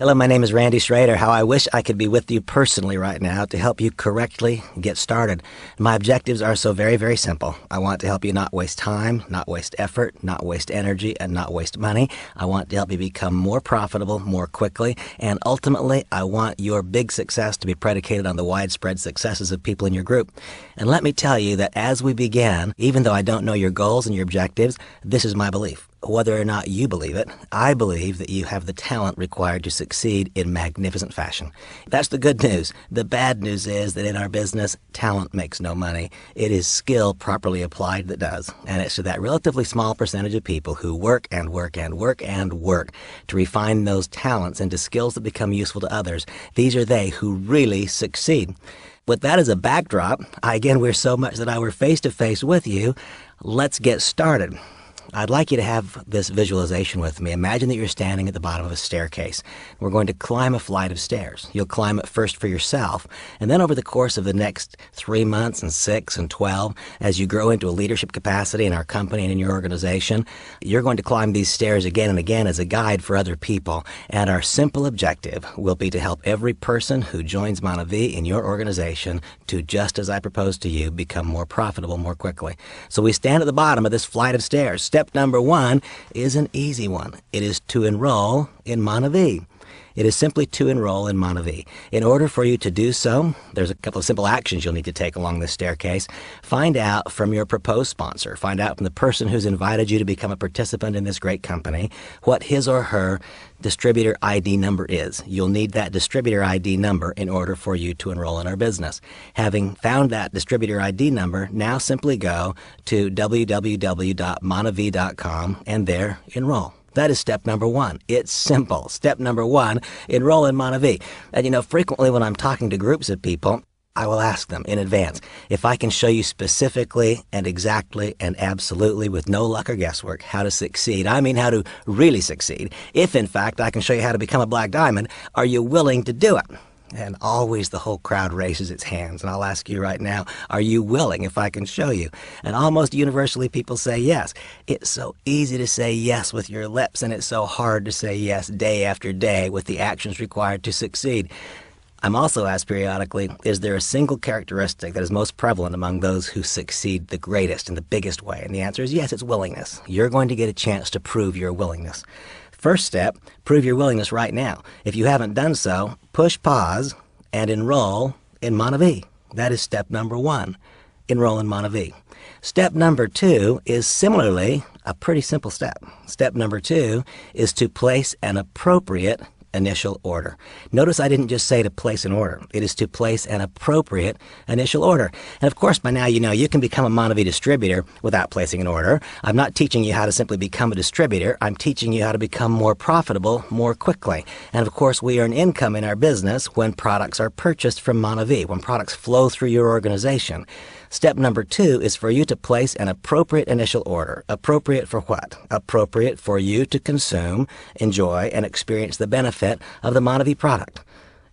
Hello, my name is Randy Schrader. How I wish I could be with you personally right now to help you correctly get started. My objectives are so very, very simple. I want to help you not waste time, not waste effort, not waste energy, and not waste money. I want to help you become more profitable more quickly, and ultimately, I want your big success to be predicated on the widespread successes of people in your group. And let me tell you that as we begin, even though I don't know your goals and your objectives, this is my belief. Whether or not you believe it, I believe that you have the talent required to succeed in magnificent fashion. That's the good news. The bad news is that in our business, talent makes no money. It is skill properly applied that does. And it's to that relatively small percentage of people who work and work and work and work to refine those talents into skills that become useful to others. These are they who really succeed. With that as a backdrop, again, we're so much that I were face-to-face with you. Let's get started. I'd like you to have this visualization with me. Imagine that you're standing at the bottom of a staircase. We're going to climb a flight of stairs. You'll climb it first for yourself, and then over the course of the next 3 months and 6 and 12, as you grow into a leadership capacity in our company and in your organization, you're going to climb these stairs again and again as a guide for other people. And our simple objective will be to help every person who joins MonaVie in your organization to, just as I proposed to you, become more profitable more quickly. So we stand at the bottom of this flight of stairs. Step number 1 is an easy one. It is to enroll in MonaVie. It is simply to enroll in MonaVie. In order for you to do so, there's a couple of simple actions you'll need to take along this staircase. Find out from your proposed sponsor, find out from the person who's invited you to become a participant in this great company, what his or her distributor ID number is. You'll need that distributor ID number in order for you to enroll in our business. Having found that distributor ID number, now simply go to www.monavie.com and there enroll. That is step number 1. It's simple. Step number 1, enroll in MonaVie. And frequently when I'm talking to groups of people, I will ask them in advance if I can show you specifically and exactly and absolutely with no luck or guesswork how to succeed. I mean how to really succeed. If in fact I can show you how to become a black diamond, are you willing to do it? And always the whole crowd raises its hands. And I'll ask you right now, are you willing if I can show you? And almost universally people say yes. It's so easy to say yes with your lips, and it's so hard to say yes day after day with the actions required to succeed. I'm also asked periodically, is there a single characteristic that is most prevalent among those who succeed the greatest and the biggest way? And the answer is yes, it's willingness. You're going to get a chance to prove your willingness. First step, prove your willingness right now. If you haven't done so, push pause and enroll in MonaVie. That is step number 1, enroll in MonaVie. Step number 2 is similarly a pretty simple step. Step number 2 is to place an appropriate initial order. Notice I didn't just say to place an order. It is to place an appropriate initial order. And of course, by now you know you can become a MonaVie distributor without placing an order. I'm not teaching you how to simply become a distributor. I'm teaching you how to become more profitable more quickly. And of course, we earn income in our business when products are purchased from MonaVie, when products flow through your organization. Step number 2 is for you to place an appropriate initial order. Appropriate for what? Appropriate for you to consume, enjoy, and experience the benefit of the MonaVie product.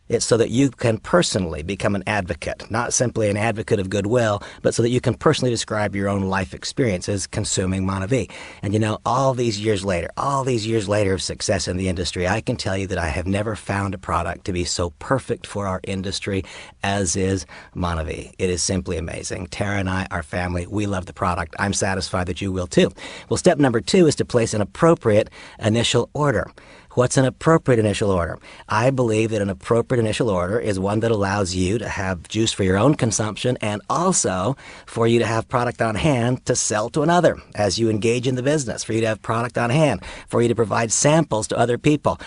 It's so that you can personally become an advocate, not simply an advocate of goodwill, but so that you can personally describe your own life experiences consuming MonaVie. And all these years later of success in the industry, I can tell you that I have never found a product to be so perfect for our industry as is MonaVie. It is simply amazing. Tara and I, our family, we love the product. I'm satisfied that you will too. Well, step number 2 is to place an appropriate initial order. What's an appropriate initial order? I believe that an appropriate initial order is one that allows you to have juice for your own consumption and also for you to have product on hand to sell to another as you engage in the business, for you to have product on hand, for you to provide samples to other people.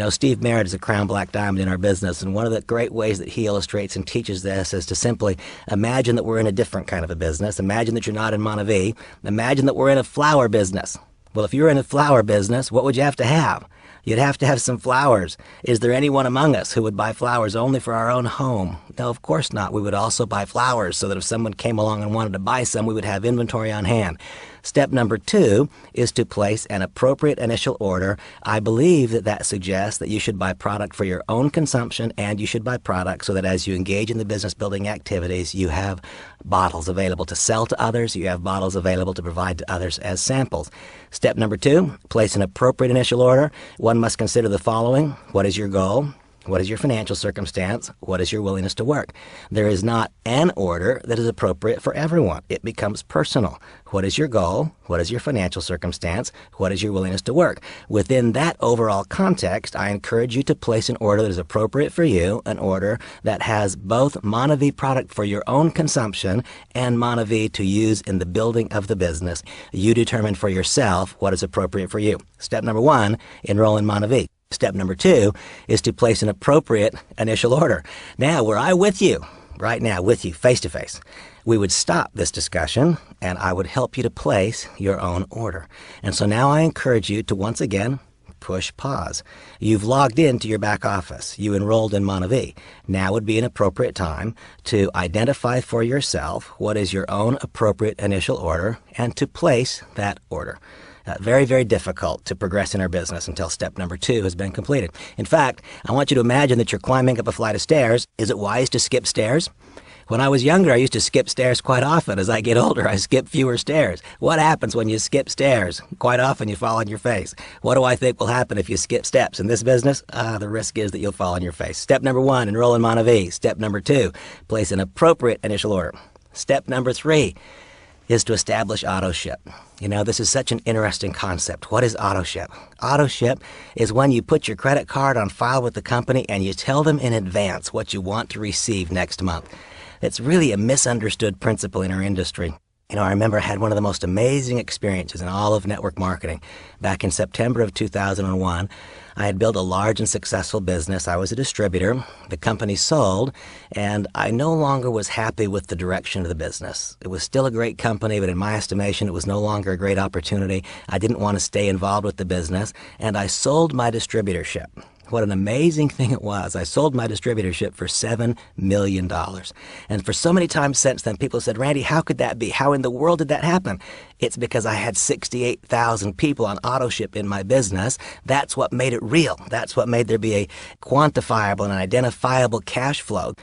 Steve Merritt is a crown black diamond in our business, and one of the great ways that he illustrates and teaches this is to simply imagine that we're in a different kind of a business. Imagine that you're not in MonaVie. Imagine that we're in a flower business. Well, if you're in a flower business, what would you have to have? You'd have to have some flowers. Is there anyone among us who would buy flowers only for our own home? No, of course not. We would also buy flowers so that if someone came along and wanted to buy some, we would have inventory on hand. Step number 2 is to place an appropriate initial order. I believe that suggests that you should buy product for your own consumption, and you should buy product so that as you engage in the business building activities, you have bottles available to sell to others, you have bottles available to provide to others as samples. Step number 2, place an appropriate initial order. One must consider the following. What is your goal? What is your financial circumstance? What is your willingness to work? There is not an order that is appropriate for everyone. It becomes personal. What is your goal? What is your financial circumstance? What is your willingness to work? Within that overall context, I encourage you to place an order that is appropriate for you, an order that has both MonaVie product for your own consumption and MonaVie to use in the building of the business. You determine for yourself what is appropriate for you. Step number 1, enroll in MonaVie. Step number 2 is to place an appropriate initial order. Now, were I with you, right now, with you, face to face, we would stop this discussion and I would help you to place your own order. And so now I encourage you to once again push pause. You've logged into your back office. You enrolled in MonaVie. Now would be an appropriate time to identify for yourself what is your own appropriate initial order and to place that order. Very, very difficult to progress in our business until step number 2 has been completed. In fact, I want you to imagine that you're climbing up a flight of stairs. Is it wise to skip stairs? When I was younger, I used to skip stairs quite often. As I get older, I skip fewer stairs. What happens when you skip stairs? Quite often you fall on your face. What do I think will happen if you skip steps in this business? The risk is that you'll fall on your face. Step number 1, enroll in MonaVie. Step number 2, place an appropriate initial order. Step number 3 is to establish auto ship. You know, this is such an interesting concept. What is auto ship? Auto ship is when you put your credit card on file with the company and you tell them in advance what you want to receive next month. It's really a misunderstood principle in our industry. You know, I remember I had one of the most amazing experiences in all of network marketing. Back in September of 2001, I had built a large and successful business. I was a distributor. The company sold, and I no longer was happy with the direction of the business. It was still a great company, but in my estimation, it was no longer a great opportunity. I didn't want to stay involved with the business, and I sold my distributorship. What an amazing thing it was. I sold my distributorship for $7 million. And for so many times since then, people said, Randy, how could that be? How in the world did that happen? It's because I had 68,000 people on auto ship in my business. That's what made it real. That's what made there be a quantifiable and identifiable cash flow.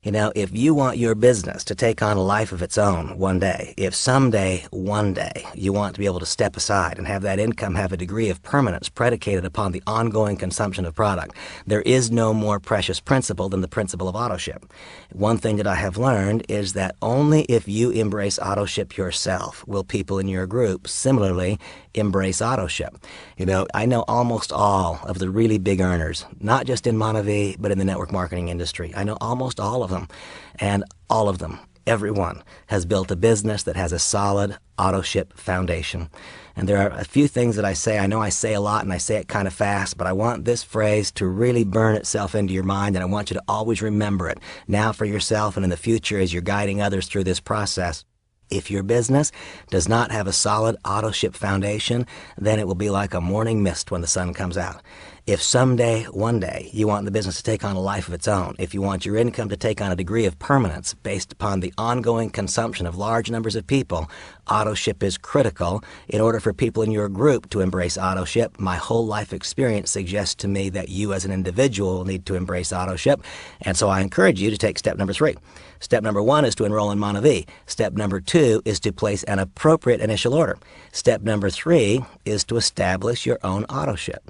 You know, if you want your business to take on a life of its own one day, if someday, one day, you want to be able to step aside and have that income have a degree of permanence predicated upon the ongoing consumption of product, there is no more precious principle than the principle of auto ship. One thing that I have learned is that only if you embrace auto ship yourself will people in your group similarly embrace auto ship. You know, I know almost all of the really big earners, not just in MonaVie, but in the network marketing industry. I know almost all of them, and all of them, everyone, has built a business that has a solid auto ship foundation. And there are a few things that I say. I know I say a lot and I say it kind of fast, but I want this phrase to really burn itself into your mind, and I want you to always remember it now for yourself and in the future as you're guiding others through this process. If your business does not have a solid auto ship foundation, then it will be like a morning mist when the sun comes out. If someday, one day, you want the business to take on a life of its own, if you want your income to take on a degree of permanence based upon the ongoing consumption of large numbers of people, auto ship is critical. In order for people in your group to embrace auto ship, my whole life experience suggests to me that you as an individual need to embrace auto ship. And so I encourage you to take step number 3. Step number 1 is to enroll in MonaVie. Step number 2 is to place an appropriate initial order. Step number 3 is to establish your own auto ship.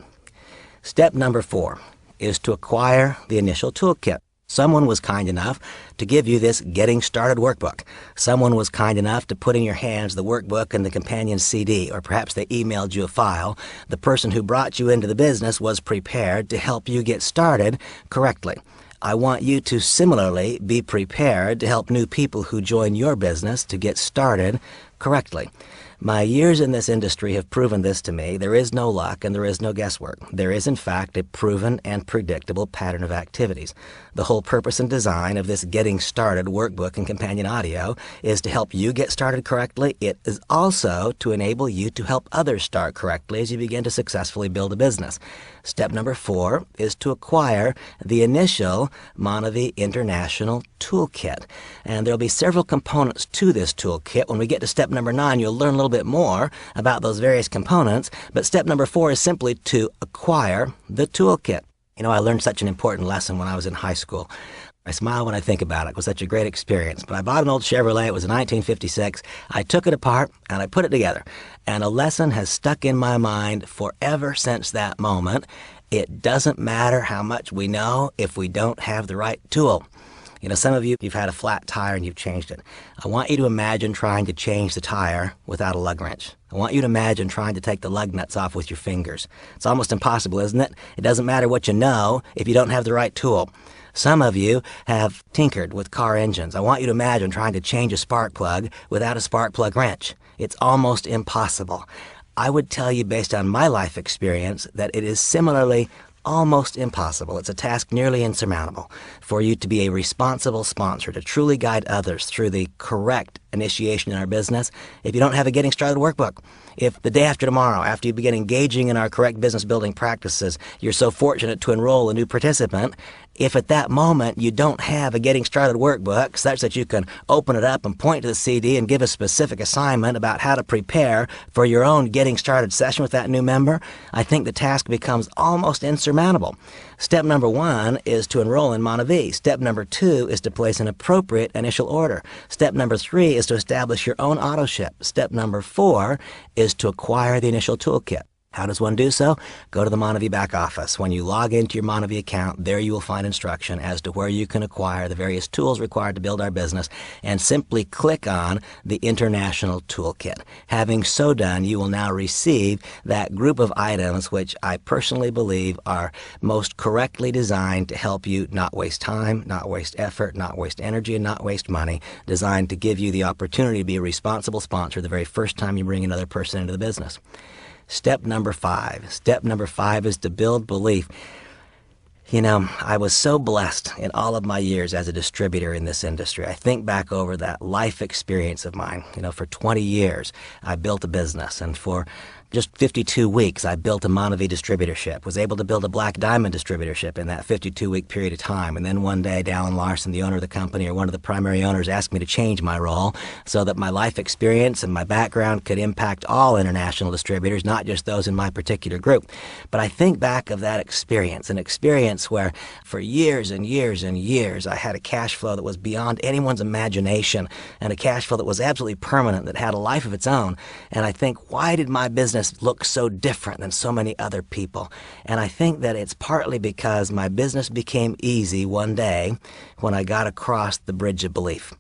Step number 4 is to acquire the initial toolkit. Someone was kind enough to give you this Getting Started workbook. Someone was kind enough to put in your hands the workbook and the companion CD, or perhaps they emailed you a file. The person who brought you into the business was prepared to help you get started correctly. I want you to similarly be prepared to help new people who join your business to get started correctly. My years in this industry have proven this to me. There is no luck and there is no guesswork. There is, in fact, a proven and predictable pattern of activities. The whole purpose and design of this Getting Started workbook and companion audio is to help you get started correctly. It is also to enable you to help others start correctly as you begin to successfully build a business. Step number 4 is to acquire the initial MonaVie International Toolkit. And there will be several components to this toolkit. When we get to step number 9, you'll learn a little bit more about those various components, but step number 4 is simply to acquire the toolkit. You know, I learned such an important lesson when I was in high school. I smile when I think about it. It was such a great experience. But I bought an old Chevrolet. It was a 1956. I took it apart and I put it together. And a lesson has stuck in my mind forever since that moment. It doesn't matter how much we know if we don't have the right tool. You know, some of you've had a flat tire and you've changed it. I want you to imagine trying to change the tire without a lug wrench. I want you to imagine trying to take the lug nuts off with your fingers. It's almost impossible, isn't it? It doesn't matter what you know if you don't have the right tool. Some of you have tinkered with car engines. I want you to imagine trying to change a spark plug without a spark plug wrench. It's almost impossible. I would tell you, based on my life experience, that it is similarly almost impossible. It's a task nearly insurmountable for you to be a responsible sponsor, to truly guide others through the correct initiation in our business if you don't have a Getting Started workbook. If the day after tomorrow, after you begin engaging in our correct business building practices, you're so fortunate to enroll a new participant, if at that moment you don't have a Getting Started workbook such that you can open it up and point to the CD and give a specific assignment about how to prepare for your own Getting Started session with that new member, I think the task becomes almost insurmountable. Step number 1 is to enroll in MonaVie. Step number 2 is to place an appropriate initial order. Step number 3 is to establish your own auto ship. Step number 4 is to acquire the initial toolkit. How does one do so? Go to the MonaVie back office. When you log into your MonaVie account, there you will find instruction as to where you can acquire the various tools required to build our business, and simply click on the International Toolkit. Having so done, you will now receive that group of items which I personally believe are most correctly designed to help you not waste time, not waste effort, not waste energy, and not waste money, designed to give you the opportunity to be a responsible sponsor the very first time you bring another person into the business. Step number 5. Step number 5 is to build belief. You know, I was so blessed in all of my years as a distributor in this industry. I think back over that life experience of mine. You know, for 20 years, I built a business, and for just 52 weeks, I built a MonaVie distributorship, was able to build a Black Diamond distributorship in that 52-week period of time. And then one day, Dallin Larson, the owner of the company, or one of the primary owners, asked me to change my role so that my life experience and my background could impact all international distributors, not just those in my particular group. But I think back of that experience, an experience where for years and years and years, I had a cash flow that was beyond anyone's imagination, and a cash flow that was absolutely permanent, that had a life of its own. And I think, why did my business look so different than so many other people? And I think that it's partly because my business became easy one day when I got across the bridge of belief.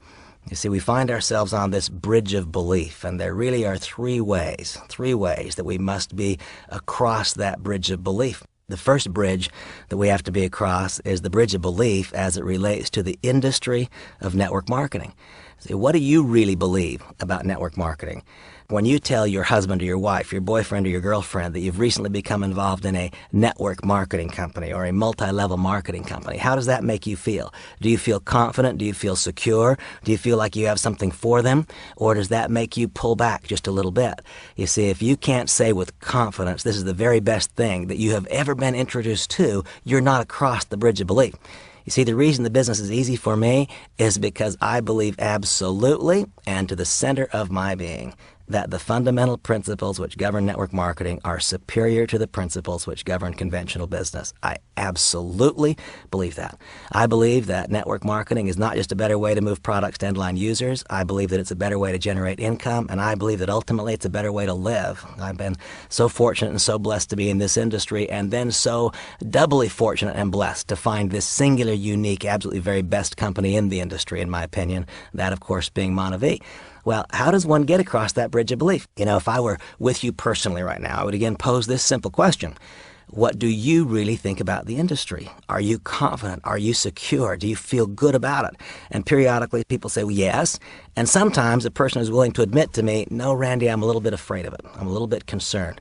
You see, we find ourselves on this bridge of belief, and there really are three ways that we must be across that bridge of belief. The first bridge that we have to be across is the bridge of belief as it relates to the industry of network marketing. See, what do you really believe about network marketing? When you tell your husband or your wife, your boyfriend or your girlfriend that you've recently become involved in a network marketing company or a multi-level marketing company, how does that make you feel? Do you feel confident? Do you feel secure? Do you feel like you have something for them? Or does that make you pull back just a little bit? You see, if you can't say with confidence, this is the very best thing that you have ever been introduced to, you're not across the bridge of belief. You see, the reason the business is easy for me is because I believe absolutely and to the center of my being that the fundamental principles which govern network marketing are superior to the principles which govern conventional business. I absolutely believe that. I believe that network marketing is not just a better way to move products to end-line users. I believe that it's a better way to generate income, and I believe that ultimately it's a better way to live. I've been so fortunate and so blessed to be in this industry, and then so doubly fortunate and blessed to find this singular, unique, absolutely very best company in the industry, in my opinion, that, of course, being MonaVie. Well, how does one get across that bridge of belief? You know, if I were with you personally right now, I would again pose this simple question. What do you really think about the industry? Are you confident? Are you secure? Do you feel good about it? And periodically people say, well, yes. And sometimes a person is willing to admit to me, no, Randy, I'm a little bit afraid of it. I'm a little bit concerned.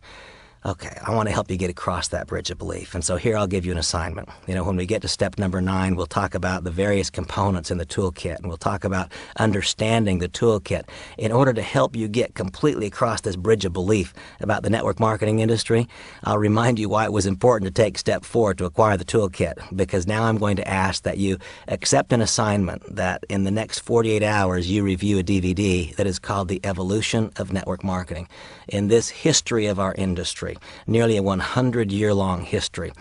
Okay, I want to help you get across that bridge of belief. And so here I'll give you an assignment. When we get to step number 9, we'll talk about the various components in the toolkit, and we'll talk about understanding the toolkit in order to help you get completely across this bridge of belief about the network marketing industry. I'll remind you why it was important to take step 4 to acquire the toolkit, because now I'm going to ask that you accept an assignment that in the next 48 hours you review a DVD that is called The Evolution of Network Marketing. In this history of our industry, nearly a 100-year-long history,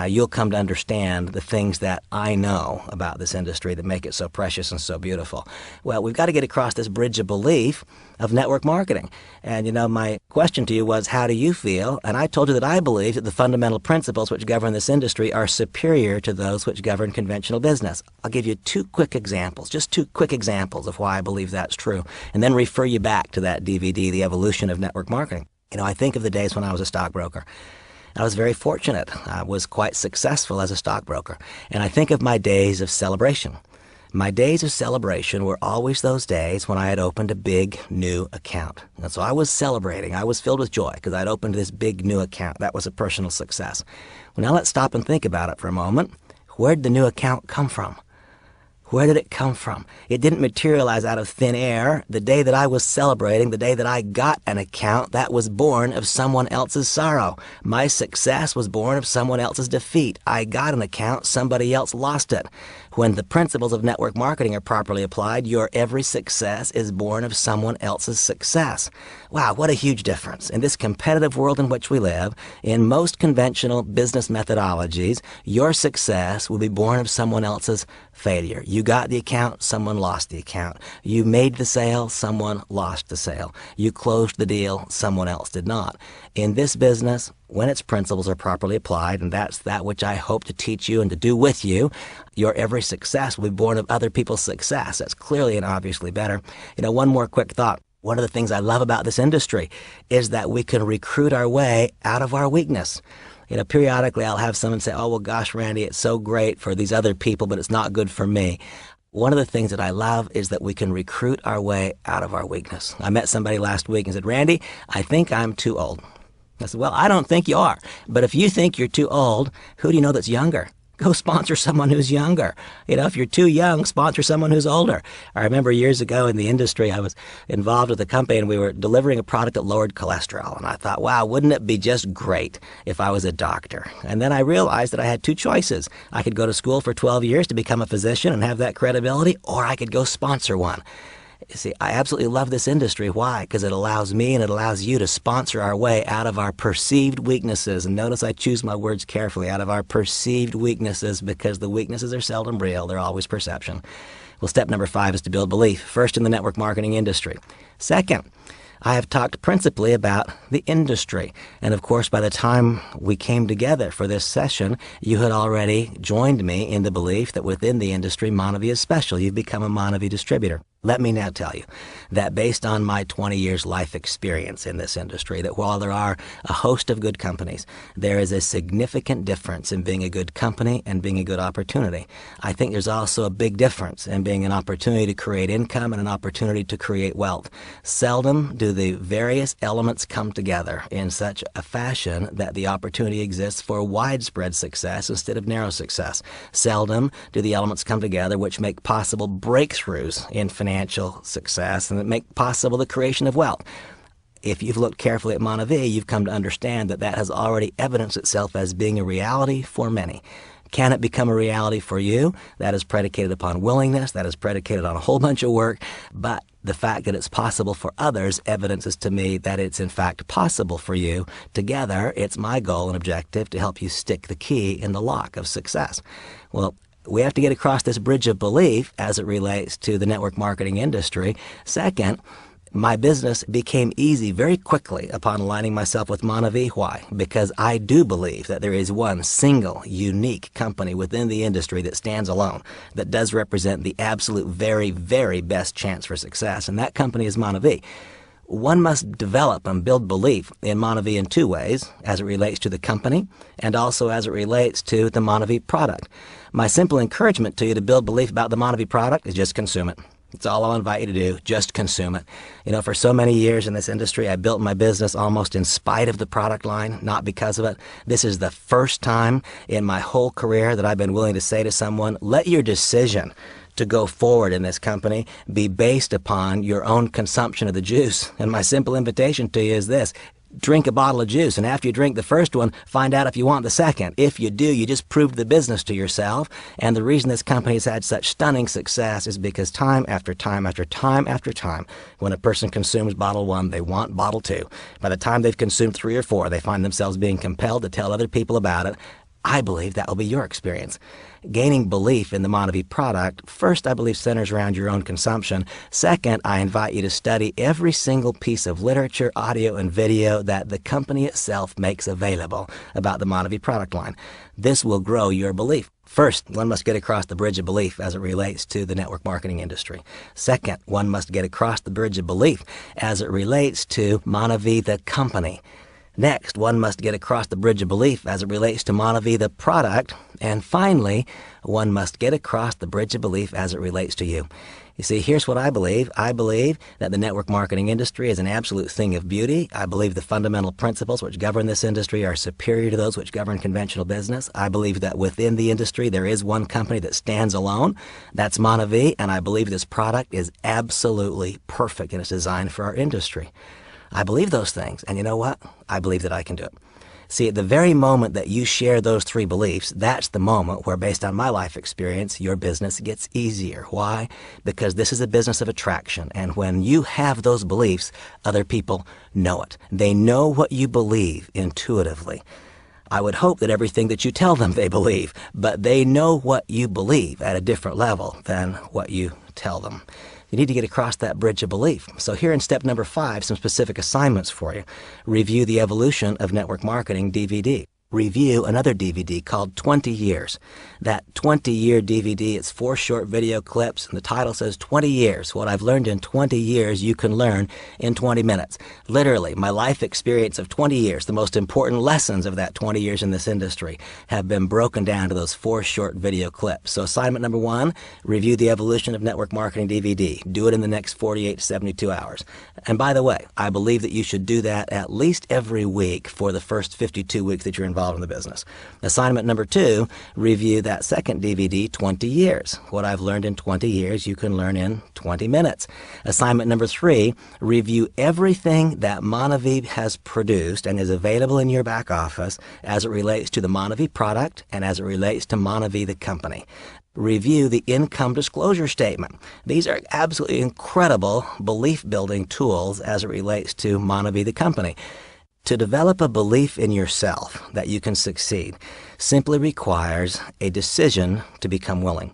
you'll come to understand the things that I know about this industry that make it so precious and so beautiful. Well, we've got to get across this bridge of belief of network marketing. And my question to you was, how do you feel? And I told you that I believe that the fundamental principles which govern this industry are superior to those which govern conventional business. I'll give you 2 quick examples, just 2 quick examples of why I believe that's true, and then refer you back to that DVD, The Evolution of Network Marketing. I think of the days when I was a stockbroker. I was very fortunate. I was quite successful as a stockbroker. And I think of my days of celebration. My days of celebration were always those days when I had opened a big new account. And so I was celebrating. I was filled with joy because I'd opened this big new account. That was a personal success. Well, now let's stop and think about it for a moment. Where did the new account come from? Where did it come from? It didn't materialize out of thin air. The day that I was celebrating, the day that I got an account, that was born of someone else's sorrow. My success was born of someone else's defeat. I got an account, somebody else lost it. When the principles of network marketing are properly applied, your every success is born of someone else's success. Wow, what a huge difference. In this competitive world in which we live, in most conventional business methodologies, your success will be born of someone else's failure. You got the account, someone lost the account. You made the sale, someone lost the sale. You closed the deal, someone else did not. In this business, when its principles are properly applied, and that's that which I hope to teach you and to do with you, your every success will be born of other people's success. That's clearly and obviously better. One more quick thought. One of the things I love about this industry is that we can recruit our way out of our weakness. Periodically I'll have someone say, oh, well, gosh, Randy, it's so great for these other people, but it's not good for me. One of the things that I love is that we can recruit our way out of our weakness. I met somebody last week and said, Randy, I think I'm too old. I said, well, I don't think you are. But if you think you're too old, who do you know that's younger? Go sponsor someone who's younger. If you're too young, sponsor someone who's older. I remember years ago in the industry, I was involved with a company and we were delivering a product that lowered cholesterol. And I thought, wow, wouldn't it be just great if I was a doctor? And then I realized that I had 2 choices. I could go to school for 12 years to become a physician and have that credibility, or I could go sponsor one. You see, I absolutely love this industry. Why? Because it allows me and it allows you to sponsor our way out of our perceived weaknesses. And notice I choose my words carefully, out of our perceived weaknesses, because the weaknesses are seldom real. They're always perception. Well, step number 5 is to build belief, first in the network marketing industry. Second, I have talked principally about the industry. And of course, by the time we came together for this session, you had already joined me in the belief that within the industry, MonaVie is special. You've become a MonaVie distributor. Let me now tell you that based on my 20 years life experience in this industry, that while there are a host of good companies, there is a significant difference in being a good company and being a good opportunity. I think there's also a big difference in being an opportunity to create income and an opportunity to create wealth. Seldom do the various elements come together in such a fashion that the opportunity exists for widespread success instead of narrow success. Seldom do the elements come together which make possible breakthroughs in financial success and that make possible the creation of wealth. If you've looked carefully at MonaVie, you've come to understand that that has already evidenced itself as being a reality for many. Can it become a reality for you? That is predicated upon willingness. That is predicated on a whole bunch of work. But the fact that it's possible for others evidences to me that it's in fact possible for you. Together, it's my goal and objective to help you stick the key in the lock of success. Well, we have to get across this bridge of belief as it relates to the network marketing industry. Second, my business became easy very quickly upon aligning myself with MonaVie. Why? Because I do believe that there is one single, unique company within the industry that stands alone, that does represent the absolute very, very best chance for success, and that company is MonaVie. One must develop and build belief in MonaVie in 2 ways, as it relates to the company and also as it relates to the MonaVie product. My simple encouragement to you to build belief about the MonaVie product is just consume it. It's all I'll invite you to do. Just consume it. You know, for so many years in this industry, I built my business almost in spite of the product line, not because of it. This is the first time in my whole career that I've been willing to say to someone, let your decision to go forward in this company be based upon your own consumption of the juice. And my simple invitation to you is this. Drink a bottle of juice, and after you drink the first one, find out if you want the second. If you do, you just proved the business to yourself. And the reason this company has had such stunning success is because time after time after time after time, when a person consumes bottle one, they want bottle two. By the time they've consumed 3 or 4, they find themselves being compelled to tell other people about it. I believe that will be your experience. Gaining belief in the MonaVie product, first, I believe, centers around your own consumption. Second, I invite you to study every single piece of literature, audio, and video that the company itself makes available about the MonaVie product line. This will grow your belief. First, one must get across the bridge of belief as it relates to the network marketing industry. Second, one must get across the bridge of belief as it relates to MonaVie, the company. Next, one must get across the bridge of belief as it relates to MonaVie, the product. And finally, one must get across the bridge of belief as it relates to you. You see, here's what I believe. I believe that the network marketing industry is an absolute thing of beauty. I believe the fundamental principles which govern this industry are superior to those which govern conventional business. I believe that within the industry there is one company that stands alone. That's MonaVie, and I believe this product is absolutely perfect in its design for our industry. I believe those things, and you know what? I believe that I can do it. See, at the very moment that you share those 3 beliefs, that's the moment where, based on my life experience, your business gets easier. Why? Because this is a business of attraction, and when you have those beliefs, other people know it. They know what you believe intuitively. I would hope that everything that you tell them they believe, but they know what you believe at a different level than what you tell them. You need to get across that bridge of belief. So here in step number 5, some specific assignments for you. Review the Evolution of Network Marketing DVD. Review another DVD called 20 Years. That 20-year DVD, it's 4 short video clips, and the title says 20 years. What I've learned in 20 years, you can learn in 20 minutes. Literally, my life experience of 20 years, the most important lessons of that 20 years in this industry have been broken down to those 4 short video clips. So assignment number 1, review the Evolution of Network Marketing DVD. Do it in the next 48 to 72 hours. And by the way, I believe that you should do that at least every week for the first 52 weeks that you're involved in the business. Assignment number 2, review that second DVD, 20 years. What I've learned in 20 years, you can learn in 20 minutes. Assignment number 3, review everything that MonaVie has produced and is available in your back office as it relates to the MonaVie product and as it relates to MonaVie, the company. Review the income disclosure statement. These are absolutely incredible belief-building tools as it relates to MonaVie, the company. To develop a belief in yourself that you can succeed simply requires a decision to become willing.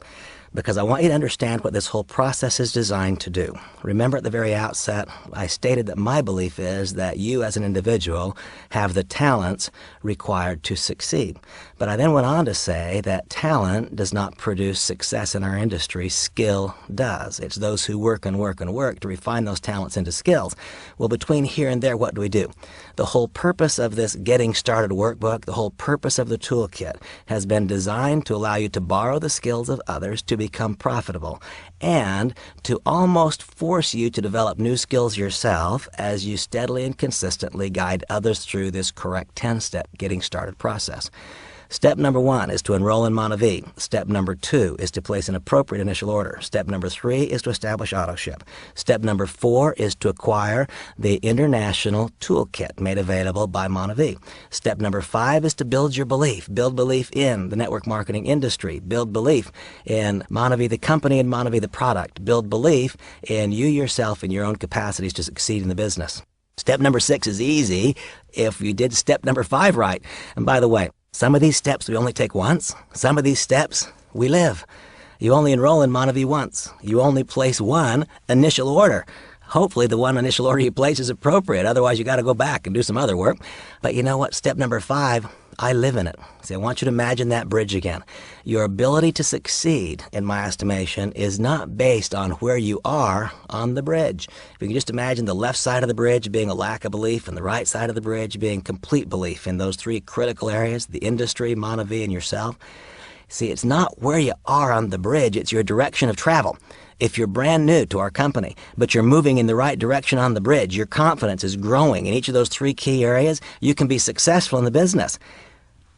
Because I want you to understand what this whole process is designed to do. Remember at the very outset, I stated that my belief is that you as an individual have the talents required to succeed. But I then went on to say that talent does not produce success in our industry, skill does. It's those who work and work and work to refine those talents into skills. Well, between here and there, what do we do? The whole purpose of this Getting Started workbook, the whole purpose of the toolkit has been designed to allow you to borrow the skills of others to become profitable and to almost force you to develop new skills yourself as you steadily and consistently guide others through this correct 10-step Getting Started process. Step number 1 is to enroll in MonaVie. Step number 2 is to place an appropriate initial order. Step number 3 is to establish autoship. Step number 4 is to acquire the international toolkit made available by MonaVie. Step number 5 is to build your belief. Build belief in the network marketing industry. Build belief in MonaVie, the company, and MonaVie, the product. Build belief in you yourself and your own capacities to succeed in the business. Step number 6 is easy if you did step number 5 right. And by the way, some of these steps we only take once. Some of these steps we live. You only enroll in MonaVie once. You only place one initial order. Hopefully the one initial order you place is appropriate. Otherwise, you got to go back and do some other work. But you know what? Step number 5, I live in it. See, I want you to imagine that bridge again. Your ability to succeed, in my estimation, is not based on where you are on the bridge. If you can just imagine the left side of the bridge being a lack of belief and the right side of the bridge being complete belief in those 3 critical areas, the industry, MonaVie, and yourself. See, it's not where you are on the bridge, it's your direction of travel. If you're brand new to our company, but you're moving in the right direction on the bridge, your confidence is growing in each of those 3 key areas, you can be successful in the business.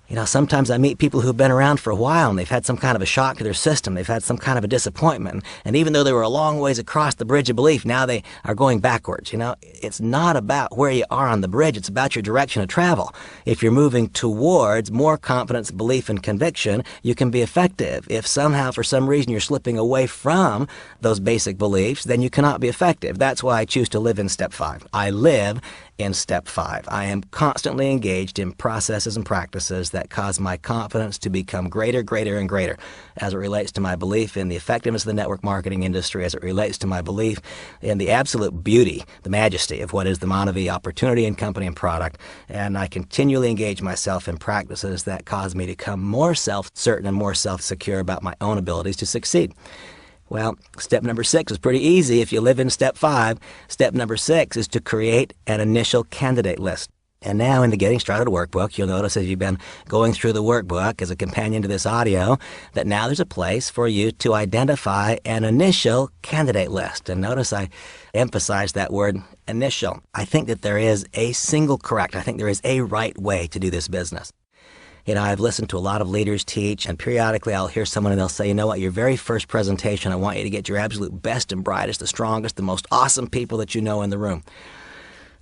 You know, sometimes I meet people who've been around for a while and they've had some kind of a shock to their system. They've had some kind of a disappointment. And even though they were a long ways across the bridge of belief, now they are going backwards. You know, it's not about where you are on the bridge. It's about your direction of travel. If you're moving towards more confidence, belief, and conviction, you can be effective. If somehow, for some reason, you're slipping away from those basic beliefs, then you cannot be effective. That's why I choose to live in step 5. I live in step 5. I am constantly engaged in processes and practices that cause my confidence to become greater, greater, and greater as it relates to my belief in the effectiveness of the network marketing industry, as it relates to my belief in the absolute beauty, the majesty of what is the MonaVie opportunity and company and product. And I continually engage myself in practices that cause me to become more self-certain and more self-secure about my own abilities to succeed. Well, step number 6 is pretty easy if you live in step 5. Step number 6 is to create an initial candidate list. And now in the Getting Started workbook, you'll notice as you've been going through the workbook as a companion to this audio, that now there's a place for you to identify an initial candidate list. And notice I emphasize that word initial. I think that there is a single correct, I think there is a right way to do this business. You know, I've listened to a lot of leaders teach, and periodically I'll hear someone and they'll say, you know what, your very first presentation, I want you to get your absolute best and brightest, the strongest, the most awesome people that you know in the room.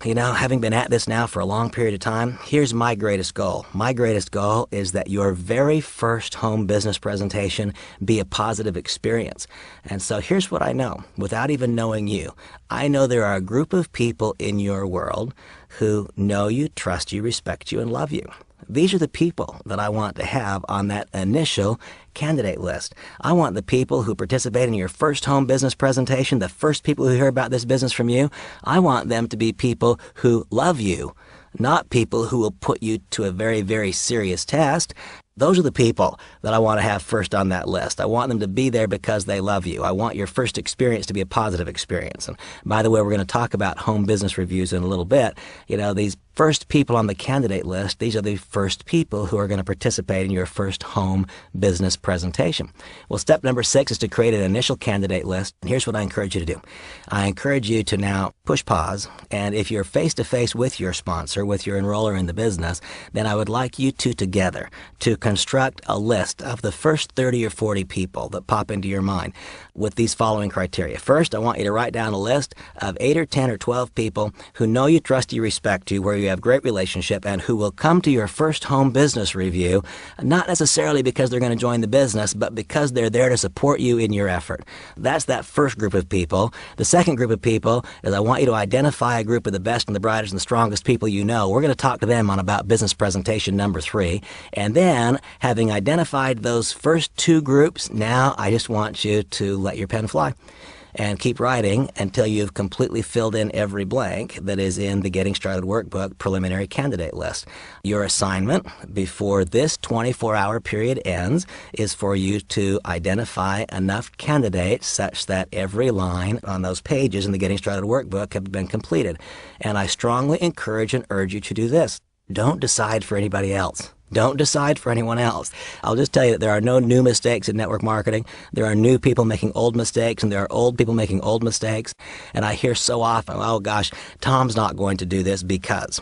You know, having been at this now for a long period of time, here's my greatest goal. My greatest goal is that your very first home business presentation be a positive experience. And so here's what I know, without even knowing you. I know there are a group of people in your world who know you, trust you, respect you, and love you. These are the people that I want to have on that initial candidate list. I want the people who participate in your first home business presentation, the first people who hear about this business from you. I want them to be people who love you, not people who will put you to a very, very serious test. Those are the people that I want to have first on that list. I want them to be there because they love you. I want your first experience to be a positive experience. And by the way, we're going to talk about home business reviews in a little bit. You know, these first people on the candidate list, these are the first people who are going to participate in your first home business presentation. Well, step number 6 is to create an initial candidate list. And here's what I encourage you to do. I encourage you to now push pause. And if you're face-to-face with your sponsor, with your enroller in the business, then I would like you two together to construct a list of the first 30 or 40 people that pop into your mind with these following criteria. First, I want you to write down a list of 8 or 10 or 12 people who know you, trust you, respect you, where you have great relationship, and who will come to your first home business review, not necessarily because they're going to join the business, but because they're there to support you in your effort. That's that first group of people. The second group of people is I want you to identify a group of the best and the brightest and the strongest people you know. We're going to talk to them on about business presentation number 3. And then, having identified those first 2 groups, now I just want you to let your pen fly and keep writing until you've completely filled in every blank that is in the Getting Started workbook preliminary candidate list. Your assignment before this 24-hour period ends is for you to identify enough candidates such that every line on those pages in the Getting Started workbook have been completed. And I strongly encourage and urge you to do this. Don't decide for anybody else. Don't decide for anyone else. I'll just tell you that there are no new mistakes in network marketing. There are new people making old mistakes, and there are old people making old mistakes. And I hear so often, oh gosh, Tom's not going to do this because.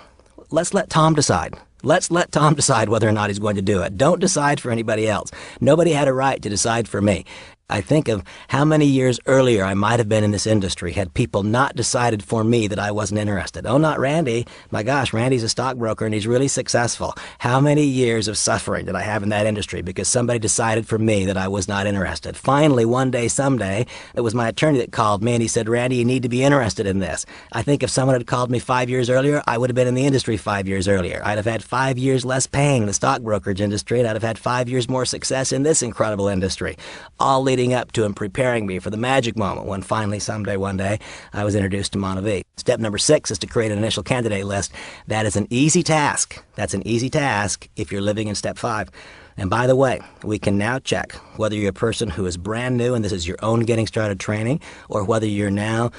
Let's let Tom decide. Let's let Tom decide whether or not he's going to do it. Don't decide for anybody else. Nobody had a right to decide for me. I think of how many years earlier I might have been in this industry had people not decided for me that I wasn't interested. Oh, not Randy. My gosh, Randy's a stockbroker and he's really successful. How many years of suffering did I have in that industry because somebody decided for me that I was not interested? Finally, one day, someday, it was my attorney that called me and he said, Randy, you need to be interested in this. I think if someone had called me 5 years earlier, I would have been in the industry 5 years earlier. I'd have had 5 years less paying in the stock brokerage industry, and I'd have had 5 years more success in this incredible industry, all leading up to and preparing me for the magic moment when finally someday, one day, I was introduced to MonaVie. Step number 6 is to create an initial candidate list. That is an easy task. That's an easy task if you're living in step 5. And by the way, we can now check whether you're a person who is brand new and this is your own Getting Started training, or whether you're now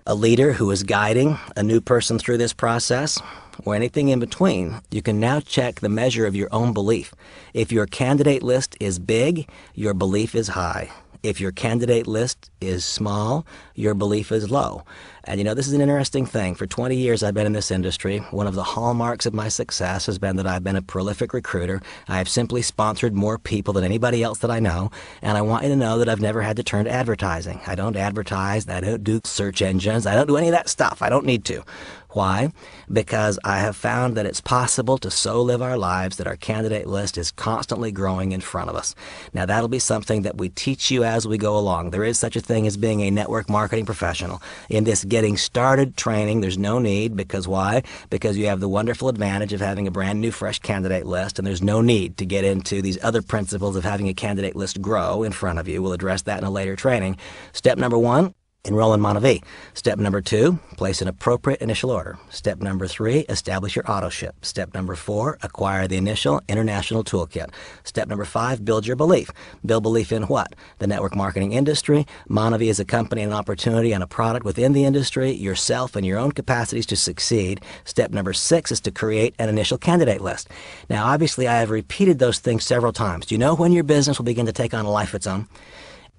a leader who is guiding a new person through this process, or anything in between, you can now check the measure of your own belief. If your candidate list is big, your belief is high. If your candidate list is small, your belief is low. And you know, this is an interesting thing. For 20 years I've been in this industry. One of the hallmarks of my success has been that I've been a prolific recruiter. I have simply sponsored more people than anybody else that I know. And I want you to know that I've never had to turn to advertising. I don't advertise. I don't do search engines. I don't do any of that stuff. I don't need to. Why? Because I have found that it's possible to so live our lives that our candidate list is constantly growing in front of us. Now, that'll be something that we teach you as we go along. There is such a thing as being a network marketing professional. In this getting started training, there's no need. Because why? Because you have the wonderful advantage of having a brand new, fresh candidate list, and there's no need to get into these other principles of having a candidate list grow in front of you. We'll address that in a later training. Step number 1. Enroll in MonaVie. Step number 2, place an appropriate initial order. Step number 3, establish your auto ship. Step number 4, acquire the initial international toolkit. Step number 5, build your belief. Build belief in what? The network marketing industry. MonaVie is a company, an opportunity, and a product within the industry, yourself and your own capacities to succeed. Step number 6 is to create an initial candidate list. Now, obviously, I have repeated those things several times. Do you know when your business will begin to take on a life of its own?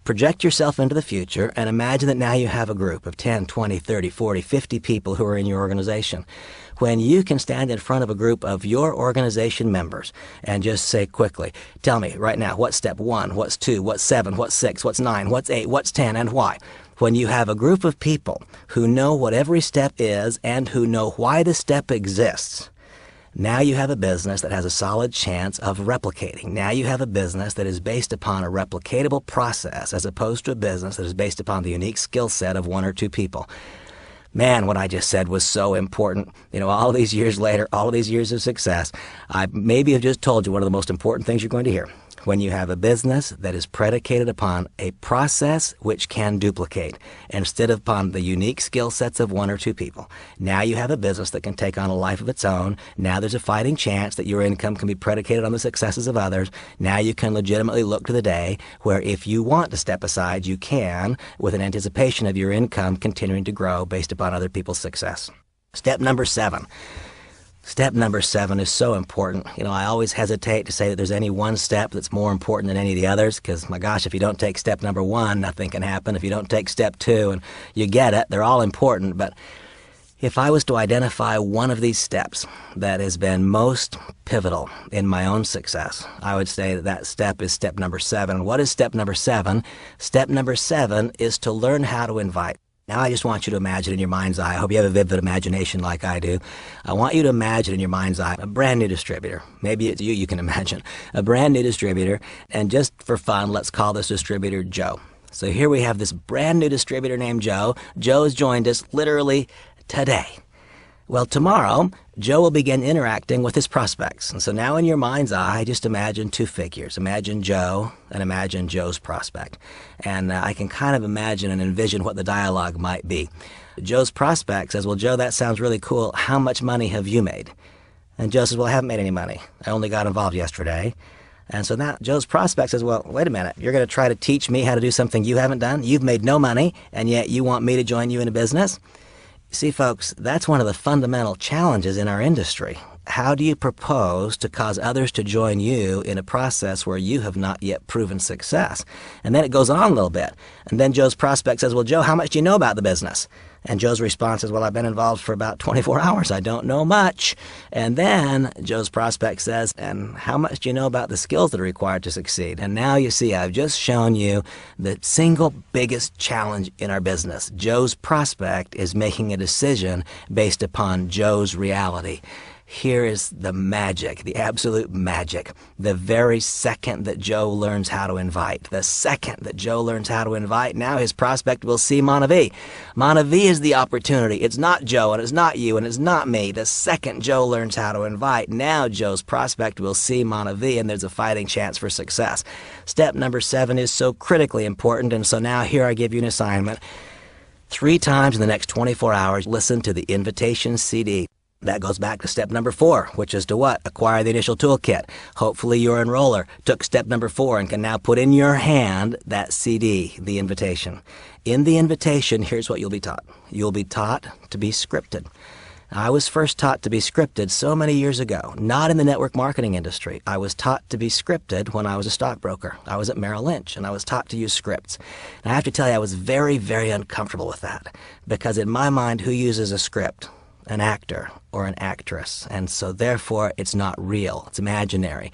Project yourself into the future and imagine that now you have a group of 10, 20, 30, 40, 50 people who are in your organization. When you can stand in front of a group of your organization members and just say quickly, tell me right now, what's step 1, what's 2, what's 7, what's 6, what's 9, what's 8, what's 10, and why? When you have a group of people who know what every step is and who know why the step exists, now you have a business that has a solid chance of replicating. Now you have a business that is based upon a replicatable process as opposed to a business that is based upon the unique skill set of 1 or 2 people. Man, what I just said was so important. You know, all these years later, all of these years of success, I maybe have just told you one of the most important things you're going to hear. When you have a business that is predicated upon a process which can duplicate instead of upon the unique skill sets of 1 or 2 people, now you have a business that can take on a life of its own. Now there's a fighting chance that your income can be predicated on the successes of others. Now you can legitimately look to the day where if you want to step aside, you can, with an anticipation of your income continuing to grow based upon other people's success. Step number 7. Step number 7 is so important. You know, I always hesitate to say that there's any one step that's more important than any of the others because, my gosh, if you don't take step number 1, nothing can happen. If you don't take step 2, and you get it, they're all important. But if I was to identify one of these steps that has been most pivotal in my own success, I would say that that step is step number 7. What is step number 7? Step number 7 is to learn how to invite. Now I just want you to imagine in your mind's eye, I hope you have a vivid imagination like I do. I want you to imagine in your mind's eye a brand new distributor. Maybe it's you can imagine. A brand new distributor, and just for fun, let's call this distributor Joe. So here we have this brand new distributor named Joe. Joe has joined us literally today. Well, tomorrow, Joe will begin interacting with his prospects. And so now in your mind's eye, just imagine 2 figures. Imagine Joe and imagine Joe's prospect. And I can kind of imagine and envision what the dialogue might be. Joe's prospect says, well, Joe, that sounds really cool. How much money have you made? And Joe says, well, I haven't made any money. I only got involved yesterday. And so now Joe's prospect says, well, wait a minute. You're going to try to teach me how to do something you haven't done? You've made no money, and yet you want me to join you in a business? See, folks, that's one of the fundamental challenges in our industry. How do you propose to cause others to join you in a process where you have not yet proven success? And then it goes on a little bit. And then Joe's prospect says, well, Joe, how much do you know about the business? And Joe's response is, well, I've been involved for about 24 hours. I don't know much. And then Joe's prospect says, and how much do you know about the skills that are required to succeed? And now you see, I've just shown you the single biggest challenge in our business. Joe's prospect is making a decision based upon Joe's reality. Here is the magic, the absolute magic. The very second that Joe learns how to invite, now his prospect will see MonaVie. MonaVie is the opportunity. It's not Joe, and it's not you, and it's not me. The second Joe learns how to invite, now Joe's prospect will see MonaVie, and there's a fighting chance for success. Step number 7 is so critically important, and so now here I give you an assignment. 3 times in the next 24 hours, listen to the invitation CD. That goes back to step number 4, which is to what? Acquire the initial toolkit. Hopefully your enroller took step number 4 and can now put in your hand that CD, the invitation. In the invitation, here's what you'll be taught. You'll be taught to be scripted. I was first taught to be scripted so many years ago, not in the network marketing industry. I was taught to be scripted when I was a stockbroker. I was at Merrill Lynch, and I was taught to use scripts. And I have to tell you, I was very, very uncomfortable with that, because in my mind, who uses a script? An actor or an actress, and so therefore it's not real, it's imaginary.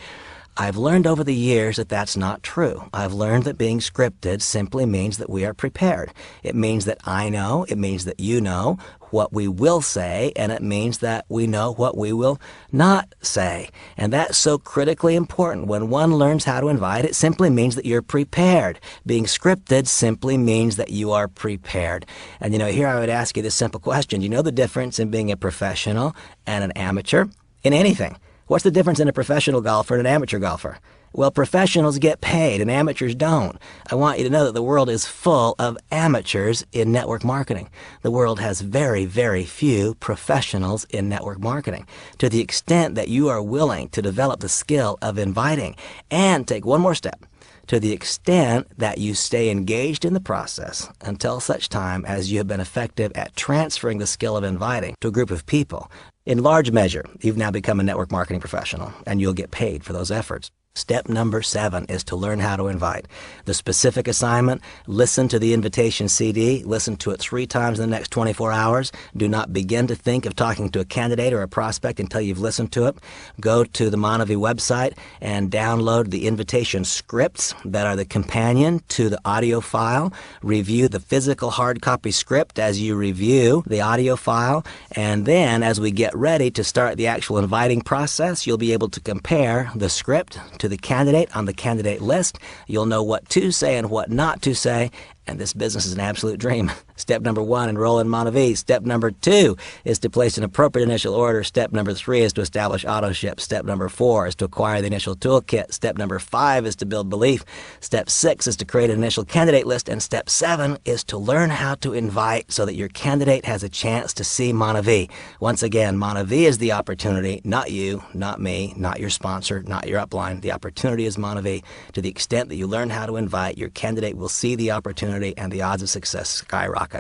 I've learned over the years that that's not true. I've learned that being scripted simply means that we are prepared. It means that I know, it means that you know what we will say, and it means that we know what we will not say. And that's so critically important. When one learns how to invite, it simply means that you're prepared. Being scripted simply means that you are prepared. And here I would ask you this simple question. Do you know the difference in being a professional and an amateur in anything? What's the difference in a professional golfer and an amateur golfer? Well, professionals get paid and amateurs don't. I want you to know that the world is full of amateurs in network marketing. The world has very, very few professionals in network marketing. To the extent that you are willing to develop the skill of inviting and take one more step, to the extent that you stay engaged in the process until such time as you have been effective at transferring the skill of inviting to a group of people, in large measure, you've now become a network marketing professional, and you'll get paid for those efforts. Step number 7 is to learn how to invite. The specific assignment, listen to the invitation CD, listen to it 3 times in the next 24 hours. Do not begin to think of talking to a candidate or a prospect until you've listened to it. Go to the MonaVie website and download the invitation scripts that are the companion to the audio file. Review the physical hard copy script as you review the audio file. And then as we get ready to start the actual inviting process, you'll be able to compare the script to the candidate on the candidate list. You'll know what to say and what not to say, and this business is an absolute dream. Step number 1, enroll in MonaVie. Step number 2 is to place an appropriate initial order. Step number 3 is to establish auto ship. Step number 4 is to acquire the initial toolkit. Step number 5 is to build belief. Step 6 is to create an initial candidate list. And step 7 is to learn how to invite so that your candidate has a chance to see MonaVie. Once again, MonaVie is the opportunity, not you, not me, not your sponsor, not your upline. The opportunity is MonaVie. To the extent that you learn how to invite, your candidate will see the opportunity and the odds of success skyrocket.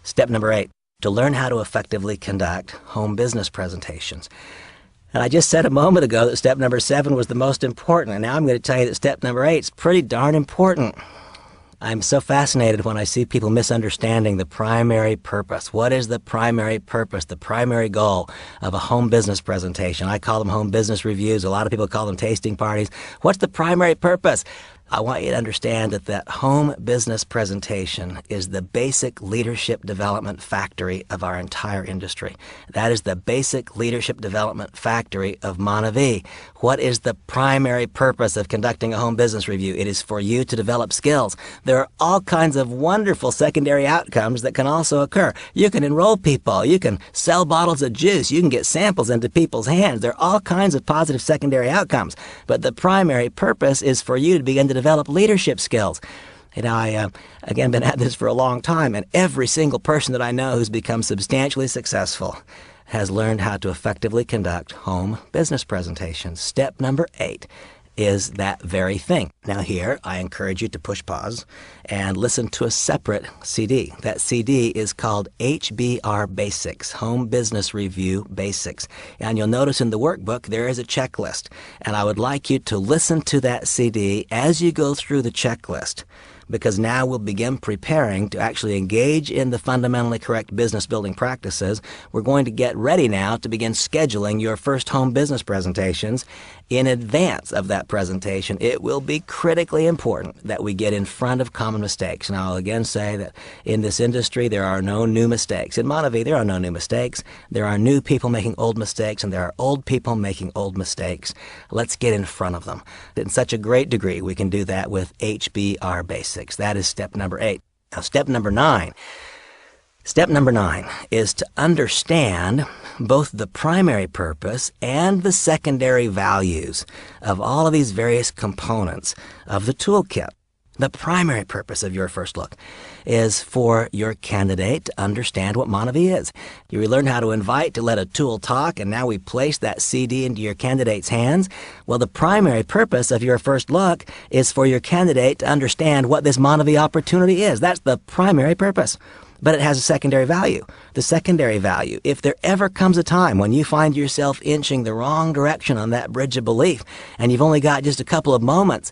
Step number 8, to learn how to effectively conduct home business presentations. And I just said a moment ago that step number 7 was the most important, and now I'm going to tell you that step number 8 is pretty darn important. I'm so fascinated when I see people misunderstanding the primary purpose. What is the primary purpose, the primary goal of a home business presentation? I call them home business reviews. A lot of people call them tasting parties. What's the primary purpose? I want you to understand that home business presentation is the basic leadership development factory of our entire industry. That is the basic leadership development factory of MonaVie. What is the primary purpose of conducting a home business review? It is for you to develop skills. There are all kinds of wonderful secondary outcomes that can also occur. You can enroll people. You can sell bottles of juice. You can get samples into people's hands. There are all kinds of positive secondary outcomes. But the primary purpose is for you to begin to develop leadership skills. I, again, been at this for a long time, and every single person that I know who's become substantially successful has learned how to effectively conduct home business presentations. Step number 8 is that very thing. Now here, I encourage you to push pause and listen to a separate CD. That CD is called HBR Basics, Home Business Review Basics. And you'll notice in the workbook there is a checklist. And I would like you to listen to that CD as you go through the checklist, because now we'll begin preparing to actually engage in the fundamentally correct business building practices. We're going to get ready now to begin scheduling your first home business presentations. In advance of that presentation, it will be critically important that we get in front of common mistakes. And I'll again say that in this industry, there are no new mistakes. In MonaVie, there are no new mistakes. There are new people making old mistakes, and there are old people making old mistakes. Let's get in front of them. In such a great degree, we can do that with HBR Basics. That is step number 8. Now, step number 9 is to understand both the primary purpose and the secondary values of all of these various components of the toolkit. The primary purpose of your first look is for your candidate to understand what MonaVie is. You learn how to invite, to let a tool talk, and now we place that CD into your candidate's hands. Well, the primary purpose of your first look is for your candidate to understand what this MonaVie opportunity is. That's the primary purpose. But it has a secondary value. The secondary value, if there ever comes a time when you find yourself inching the wrong direction on that bridge of belief, and you've only got just a couple of moments,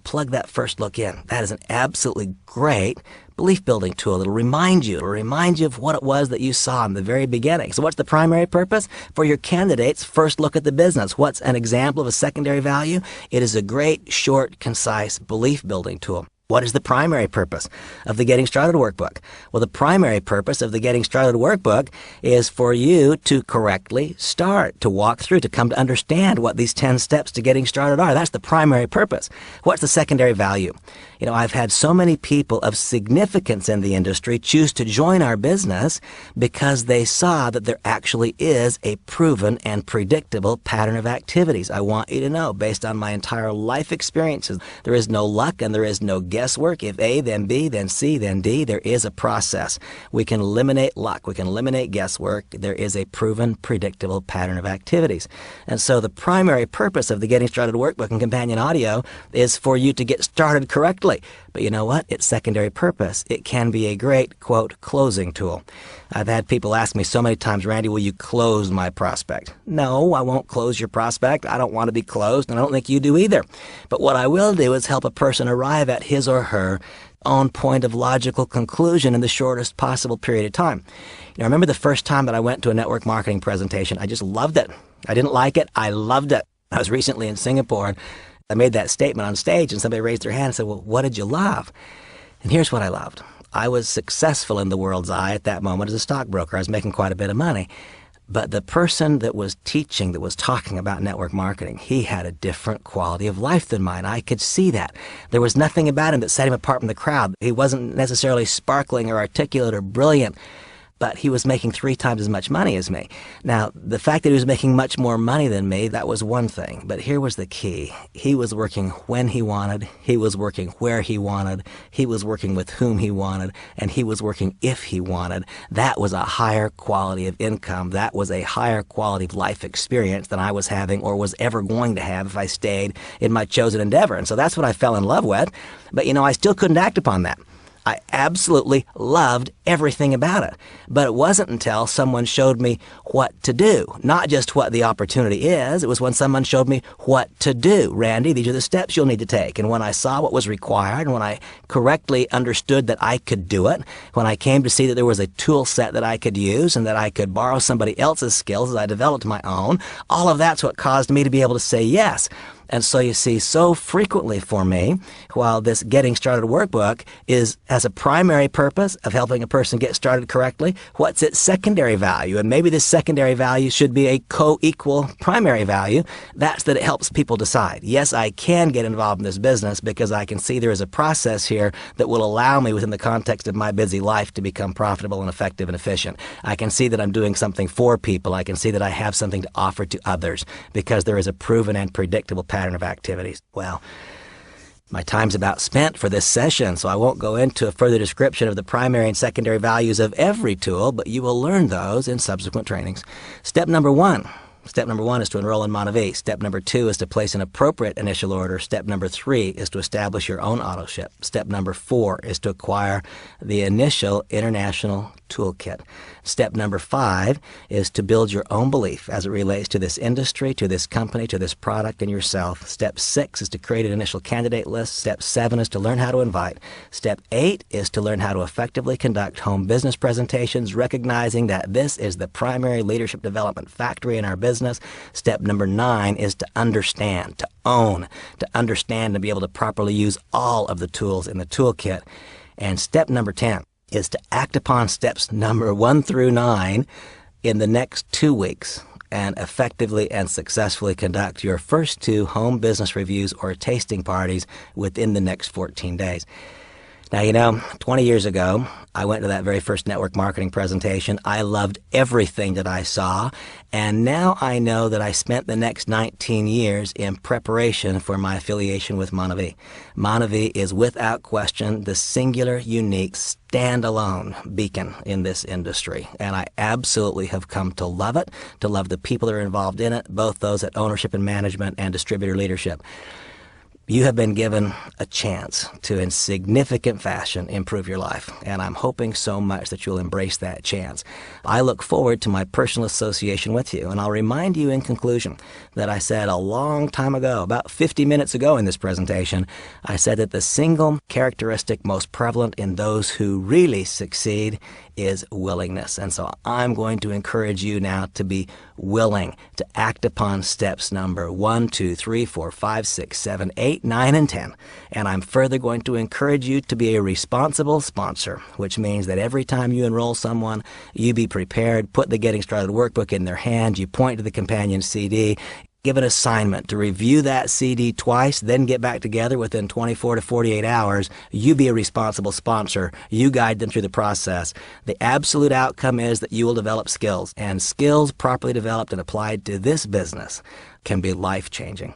plug that first look in. That is an absolutely great belief building tool. It'll remind you of what it was that you saw in the very beginning. So what's the primary purpose? For your candidate's first look at the business. What's an example of a secondary value? It is a great, short, concise belief building tool. What is the primary purpose of the Getting Started workbook? Well, the primary purpose of the Getting Started workbook is for you to correctly start, to walk through, to come to understand what these 10 steps to getting started are. That's the primary purpose. What's the secondary value? I've had so many people of significance in the industry choose to join our business because they saw that there actually is a proven and predictable pattern of activities. I want you to know, based on my entire life experiences, there is no luck and there is no guesswork. If A, then B, then C, then D, there is a process. We can eliminate luck. We can eliminate guesswork. There is a proven, predictable pattern of activities. And so the primary purpose of the Getting Started workbook and companion audio is for you to get started correctly. But you know what? Its secondary purpose, it can be a great, quote, closing tool. I've had people ask me so many times, Randy, will you close my prospect? No, I won't close your prospect. I don't want to be closed, and I don't think you do either. But what I will do is help a person arrive at his or her own point of logical conclusion in the shortest possible period of time. I remember the first time that I went to a network marketing presentation. I just loved it. I didn't like it. I loved it. I was recently in Singapore, and I made that statement on stage, and somebody raised their hand and said, well, what did you love? And here's what I loved. I was successful in the world's eye at that moment as a stockbroker. I was making quite a bit of money. But the person that was teaching, that was talking about network marketing, he had a different quality of life than mine. I could see that. There was nothing about him that set him apart from the crowd. He wasn't necessarily sparkling or articulate or brilliant, but he was making 3 times as much money as me. Now, the fact that he was making much more money than me, that was one thing. But here was the key. He was working when he wanted. He was working where he wanted. He was working with whom he wanted. And he was working if he wanted. That was a higher quality of income. That was a higher quality of life experience than I was having or was ever going to have if I stayed in my chosen endeavor. And so that's what I fell in love with. But, I still couldn't act upon that. I absolutely loved everything about it. But it wasn't until someone showed me what to do. Not just what the opportunity is. It was when someone showed me what to do. Randy, these are the steps you'll need to take. And when I saw what was required, and when I correctly understood that I could do it, when I came to see that there was a tool set that I could use and that I could borrow somebody else's skills as I developed my own, all of that's what caused me to be able to say yes. And so you see, so frequently for me, while this Getting Started workbook has a primary purpose of helping a person get started correctly, what's its secondary value? And maybe this secondary value should be a co-equal primary value. That's that it helps people decide. Yes, I can get involved in this business because I can see there is a process here that will allow me within the context of my busy life to become profitable and effective and efficient. I can see that I'm doing something for people. I can see that I have something to offer to others because there is a proven and predictable pattern of activities. Well, my time's about spent for this session, so I won't go into a further description of the primary and secondary values of every tool, but you will learn those in subsequent trainings. Step number one is to enroll in MonaVie. Step number 2 is to place an appropriate initial order. Step number 3 is to establish your own auto ship. Step number 4 is to acquire the initial international toolkit. Step number 5 is to build your own belief as it relates to this industry, to this company, to this product, and yourself. Step 6 is to create an initial candidate list. Step 7 is to learn how to invite. Step 8 is to learn how to effectively conduct home business presentations, recognizing that this is the primary leadership development factory in our business. Step number 9 is to understand, to own, to understand and be able to properly use all of the tools in the toolkit. And step number 10 is to act upon steps number 1 through 9 in the next 2 weeks and effectively and successfully conduct your first 2 home business reviews or tasting parties within the next 14 days. Now, 20 years ago, I went to that very first network marketing presentation. I loved everything that I saw, and now I know that I spent the next 19 years in preparation for my affiliation with MonaVie. MonaVie is without question the singular, unique, standalone beacon in this industry, and I absolutely have come to love it, to love the people that are involved in it, both those at ownership and management and distributor leadership. You have been given a chance to, in significant fashion, improve your life, and I'm hoping so much that you'll embrace that chance. I look forward to my personal association with you, and I'll remind you in conclusion that I said a long time ago, about 50 minutes ago in this presentation, I said that the single characteristic most prevalent in those who really succeed is willingness. And so I'm going to encourage you now to be willing to act upon steps number 1, 2, 3, 4, 5, 6, 7, 8, 9, and 10. And I'm further going to encourage you to be a responsible sponsor, which means that every time you enroll someone, you be prepared, put the Getting Started workbook in their hand, you point to the companion CD, give an assignment to review that CD twice, then get back together within 24 to 48 hours. You be a responsible sponsor. You guide them through the process. The absolute outcome is that you will develop skills, and skills properly developed and applied to this business can be life-changing.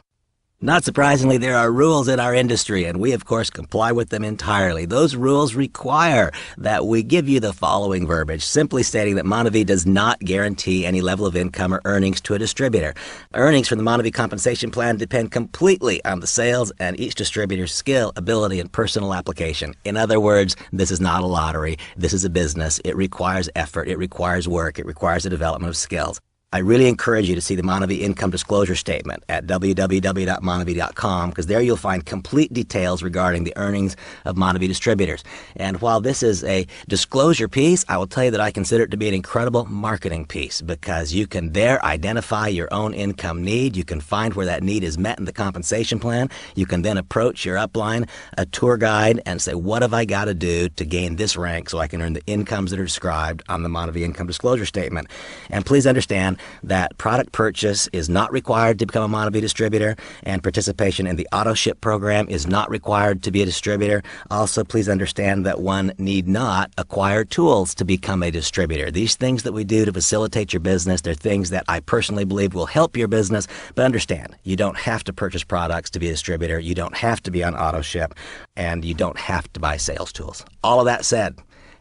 Not surprisingly, there are rules in our industry, and we, of course, comply with them entirely. Those rules require that we give you the following verbiage, simply stating that MonaVie does not guarantee any level of income or earnings to a distributor. Earnings from the MonaVie compensation plan depend completely on the sales and each distributor's skill, ability, and personal application. In other words, this is not a lottery. This is a business. It requires effort. It requires work. It requires the development of skills. I really encourage you to see the MonaVie income disclosure statement at www.monavie.com, because there you'll find complete details regarding the earnings of MonaVie distributors. And while this is a disclosure piece, I will tell you that I consider it to be an incredible marketing piece, because you can there identify your own income need. You can find where that need is met in the compensation plan. You can then approach your upline, a tour guide, and say, what have I got to do to gain this rank so I can earn the incomes that are described on the MonaVie income disclosure statement? And please understand that product purchase is not required to become a MonaVie distributor, and participation in the auto ship program is not required to be a distributor. Also, please understand that one need not acquire tools to become a distributor. These things that we do to facilitate your business, they're things that I personally believe will help your business, but understand, you don't have to purchase products to be a distributor, you don't have to be on auto ship, and you don't have to buy sales tools. All of that said,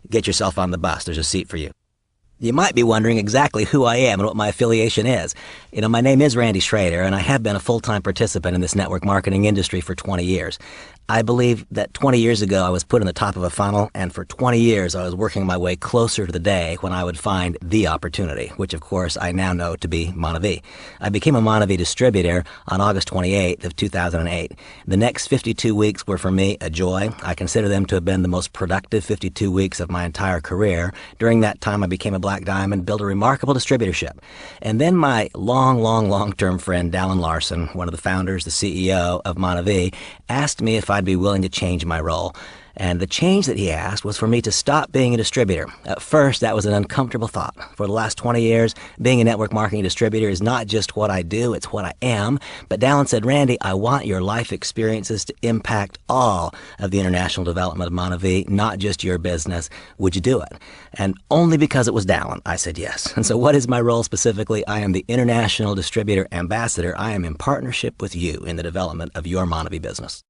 get yourself on the bus. There's a seat for you. You might be wondering exactly who I am and what my affiliation is. My name is Randy Schrader, and I have been a full-time participant in this network marketing industry for 20 years. I believe that 20 years ago I was put in the top of a funnel, and for 20 years I was working my way closer to the day when I would find the opportunity, which of course I now know to be MonaVie. I became a MonaVie distributor on August 28th of 2008. The next 52 weeks were for me a joy. I consider them to have been the most productive 52 weeks of my entire career. During that time I became a Black Diamond, built a remarkable distributorship. And then my long-term friend Dallin Larson, one of the founders, the CEO of MonaVie, asked me if I'd be willing to change my role. And the change that he asked was for me to stop being a distributor. At first, that was an uncomfortable thought. For the last 20 years, being a network marketing distributor is not just what I do, it's what I am. But Dallin said, Randy, I want your life experiences to impact all of the international development of MonaVie, not just your business. Would you do it? And only because it was Dallin, I said yes. And so what is my role specifically? I am the International Distributor Ambassador. I am in partnership with you in the development of your MonaVie business.